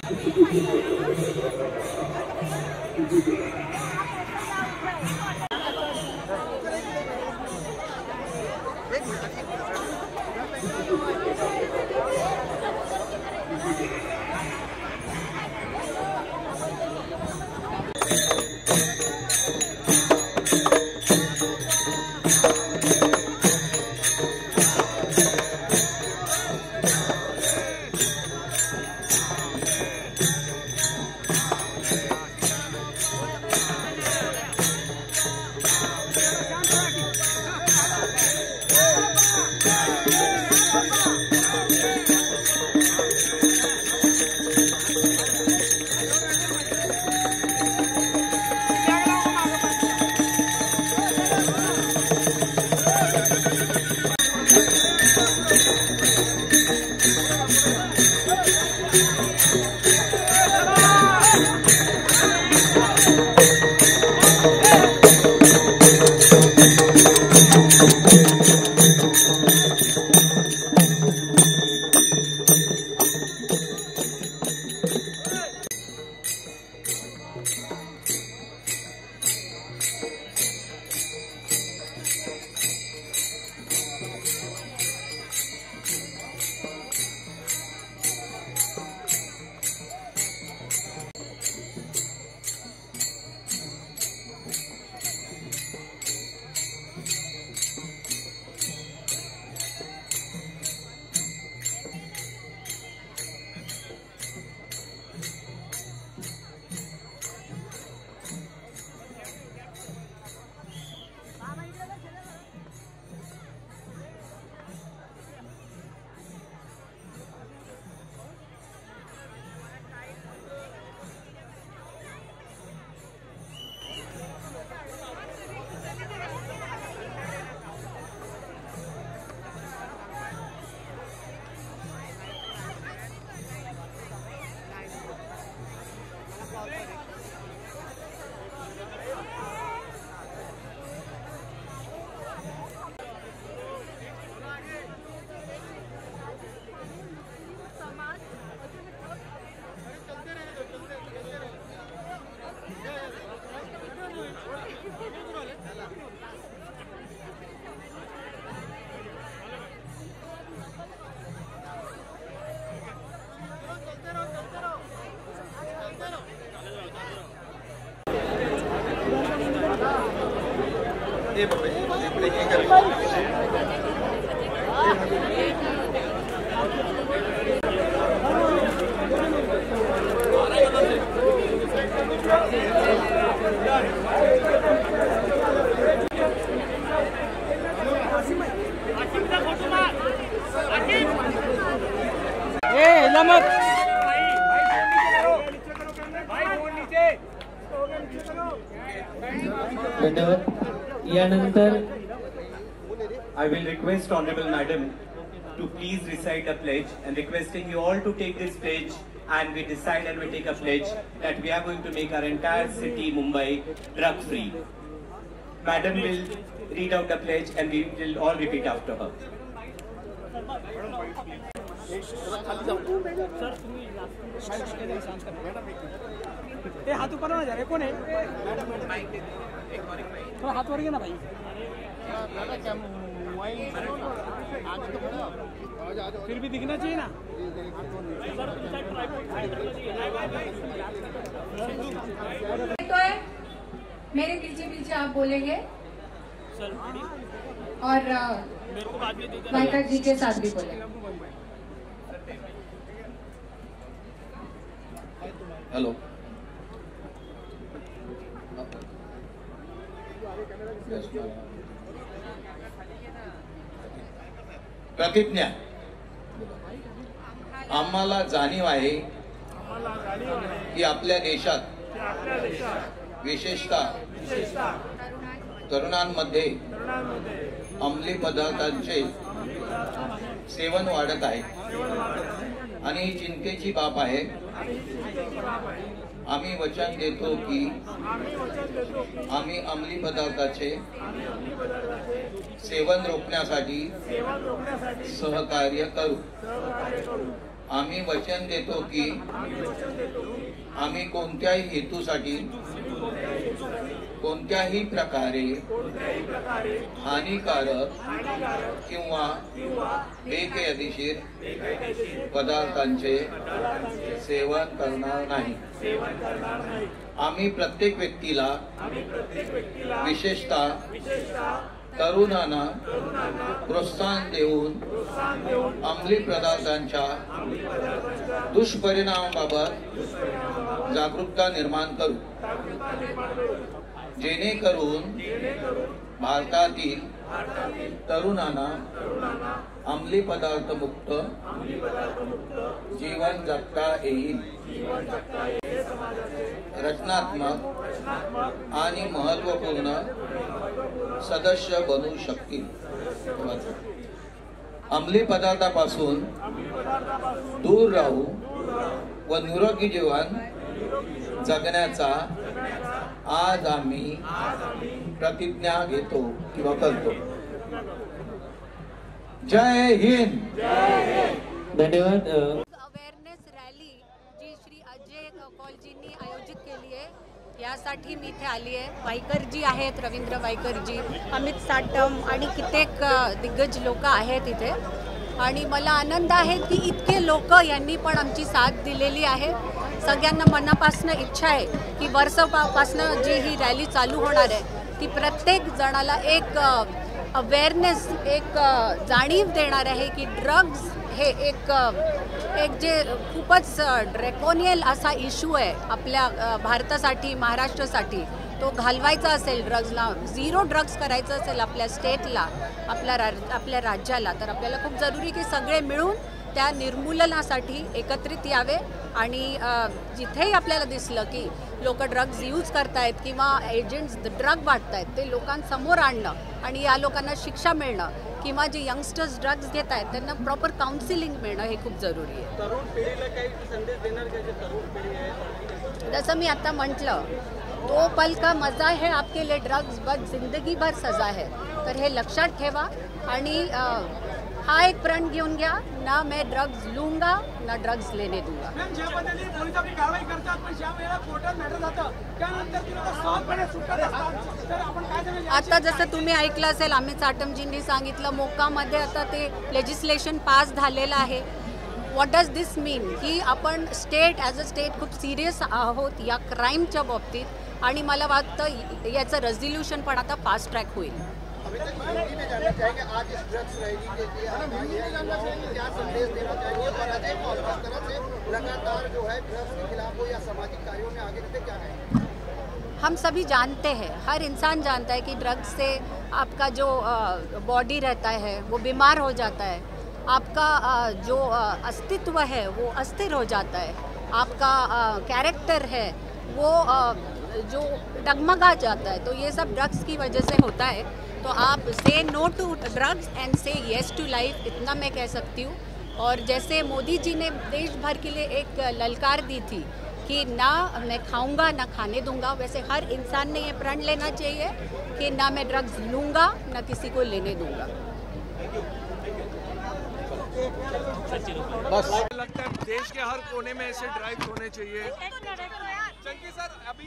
I will request Honorable Madam to please recite a pledge, and requesting you all to take this pledge, and we decide and we take a pledge that we are going to make our entire city, Mumbai, drug free. Madam will read out the pledge and we will all repeat after her. हाथ ऊपर ना जा रहे कौन है हाथ वर ना भाई फिर भी दिखना चाहिए ना तो है मेरे पीछे पीछे आप बोलेंगे और माइका जी के साथ भी बोलेंगे। हेलो प्रतिज्ञा आम्हाला जाणीव आहे की आपल्या देशात विशेषतः तरुणांमध्ये अंमली पदार्थांचे सेवन वाढत आहे आणि ही चिंतेची बाब आहे। आम्ही वचन देतो की आम्ही अंमली पदार्थाचे सेवन रोखण्यासाठी सहकार्य करू। आम्ही वचन देतो की आम्ही कोणत्याही हेतूसाठी कोणत्याही प्रकारे हानिकारक किंवा बेकायदेशीर पदार्थांचे सेवन करणार नाही। आम्ही प्रत्येक व्यक्तीला विशेषतः तरुणांना प्रोत्साहन देऊन अंमली पदार्थांच्या दुष्परिणामाबाबत जागरूकता निर्माण करू, जेणेकरून भारतातील तरुणांना अंमली पदार्थ मुक्त जीवन जगता येईल, रचनात्मक आणि महत्त्वपूर्ण सदस्य बनू शकतील। अंमली पदार्थापासून दूर राहू व निरोगी जीवन जगण्याचा आज आम्ही प्रतिज्ञा घेतो किंवा करतो। जय हिंद। धन्यवाद। अवेअरनेस रॅली जी श्री अजय कौलजींनी आयोजित केली आहे यासाठी मी इथे आली आहे। वाईकरजी आहेत, रवींद्र वाईकरजी, अमित साटम आणि कित्येक दिग्गज लोक आहेत इथे आणि मला आनंद आहे की इतके लोक यांनी पण आमची साथ दिलेली आहे। सगळ्यांना मनापासून इच्छा आहे की वर्षापासून जी ही रॅली चालू होणार आहे ती प्रत्येक जणाला एक अवेअरनेस, एक जाणीव देणार आहे की ड्रग्ज हे एक जे खूपच ड्रॅकोनियल असा इश्यू आहे आपल्या भारतासाठी, महाराष्ट्रासाठी। तो घालवायचा असेल ड्रग्जला, झिरो ड्रग्ज करायचं असेल आपल्या स्टेटला, आपल्या राज्याला, तर आपल्याला खूप जरुरी की सगळे मिळून त्या निर्मूलनासाठी एकत्रित यावे आणि जिथेही आपल्याला दिसलं की लोक ड्रग्ज यूज करतायत किंवा एजंट्स ड्रग वाटतायत ते लोकांसमोर आणणं आणि या लोकांना शिक्षा मिळणं किंवा जे यंगस्टर्स ड्रग्ज घेत आहेत त्यांना प्रॉपर काउन्सिलिंग मिळणं हे खूप जरुरी आहे। तरुण पिढीला काही संदेश देणार का जे तरुण पिढी आहे? जसं मी आता म्हटलं, दो पल का मजा है आपके लिए ड्रग्स बस जिंदगी भर सजा है, तर हे लक्षात ठेवा आणि हा एक प्रण घेऊन घ्या, ना मैं ड्रग्स लूंगा ना ड्रग्स लेने दूंगा। ज्या पद्धतीने पोलीस आपली कारवाई करतात पण ज्या वेळेला कोर्टात मॅटर जातं त्यानंतर ती लोक सहजपणे सुटत असतात, तर आपण काय सांगायचं? आता जसं तुम्ही ऐकलं असेल, अमित साटमजींनी सांगितलं मोकामध्ये आता ते लेजिस्लेशन पास झालेलं आहे। व्हॉट डज दिस मीन की आपण स्टेट ॲज अ स्टेट खूप सिरियस आहोत या क्राईमच्या बाबतीत आणि मला वाटतं याचं रेझोल्युशन पण आता फास्ट ट्रॅक होईल। हम सभी जानते हैं, हर इंसान जानता है कि ड्रग्स से आपका जो बॉडी रहता है वो बीमार हो जाता है, आपका जो अस्तित्व है वो अस्थिर हो जाता है, आपका कैरेक्टर है वो जो डगमगा जाता है। तो ये सब ड्रग्स की वजह से होता है। तो आप say no to drugs and say yes to life, इतना मैं कह सकती हूँ। और जैसे मोदी जी ने देश भर के लिए एक ललकार दी थी कि ना मैं खाऊंगा ना खाने दूंगा, वैसे हर इंसान ने ये प्रण लेना चाहिए कि ना मैं ड्रग्स लूँगा ना किसी को लेने दूंगा। बस लगता है देश के हर कोने में ऐसे ड्राइव होने चाहिए। चंकी सर, अभी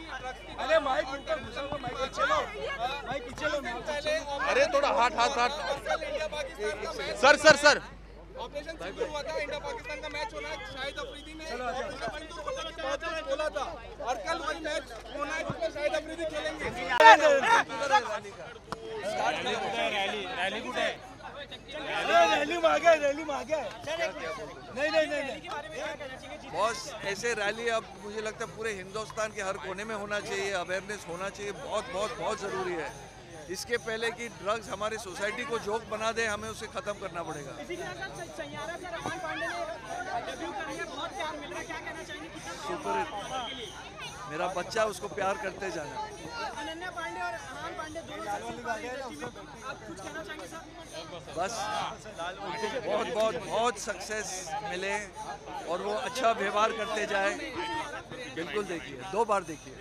अरे माइक ऊपर घुसा हुआ, माइक चलो, माइक पीछे लो। अरे थोड़ा हाथ सर ऑपरेशन सिंदूर हुआ था, इंडिया पाकिस्तान का मैच होना है, शाहिद अफरीदी ने बोला था और कल वही मैच होना है जिसमें शाहिद अफरीदी खेलेंगे। रैली मांगे नहीं। बॉस, ऐसे रैली अब मुझे लगता है पूरे हिंदुस्तान के हर कोने में होना चाहिए, अवेयरनेस होना चाहिए, बहुत ज़रूरी है। इसके पहले कि ड्रग्स हमारी सोसाइटी को जोक बना दे, हमें उसे ख़त्म करना पड़ेगा। सुपर, मेरा बच्चा, उसको प्यार करते जाना। बस बहुत सक्सेस मिले और वो अच्छा व्यवहार करते जाए। बिल्कुल देखिए, 2 बार देखिए।